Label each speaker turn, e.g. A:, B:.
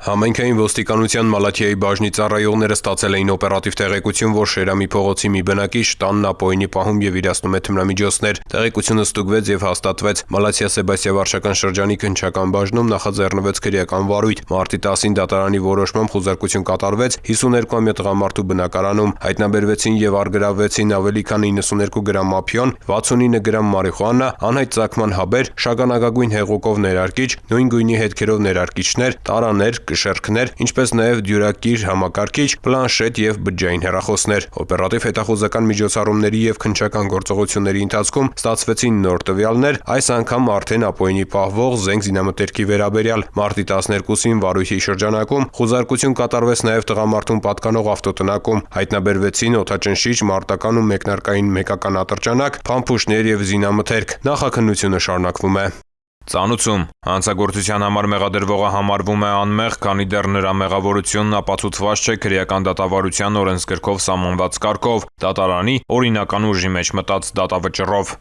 A: Համայնքային ոստիկանության Մալաթիայի բաժնի ծառայողները ստացել էին օպերատիվ տեղեկություն, որ Շերամի փողոցի մի բնակիչ տանն ապօրինի պահում եւ իրացնում է թմրամիջոցներ։ Տեղեկությունը ստուգվեց եւ հաստատվեց։ Մալաթիա Սեբաստիա վարչական շրջանի քննչական բաժնում նախաձեռնվեց քրեական վարույթ։ Մարտի 10-ին դատարանի որոշմամբ խուզարկություն կատարվեց 52-ամյա տղամարդու բնակարանում։ Հայտնաբերվեցին եւ առգրավվեցին ավելի քան 92 գրամ ափիոն, 69 գրամ մարիխուանա, անհայտ ծագման հաբեր, շագանակագույն հեղուկով ներարկիչ, նույն գույնի հետքերով ներարկիչներ, տարաներ, կշեռքներ, ինչպես նաև դյուրակիր համակարգիչ, պլանշետ եւ բջջային հեռախոսներ։ Օպերատիվ հետախուզական միջոցառումների եւ քննչական գործողությունների ընթացքում ստացվեցին նոր տվյալներ, այս անգամ արդեն ապօրինի պահվող զենք զինամթերքի վերաբերյալ։ Մարտի 12-ին վարույթի շրջանակում խուզարկություն կատարվեց նաև տղամարդուն պատկանող ավտոտնակում։ Հայտնաբերվեցին օդաճնշիչ, մարտական ու մեկնարկային մեկական ատրճանակ, փամփուշտներ եւ զինամթերք։ Նախաքննությունը շարունակվում է։ Ծանուցում հանցագործության համար մեղադրվողը համարվում է անմեղ, քանի դեռ նրա մեղավորությունն ապացուցված չէ քրեական դատավարության օրենսգրքով սահմանված կարգով, դատարանի օրինական ուժի մեջ մտած դատավճռով։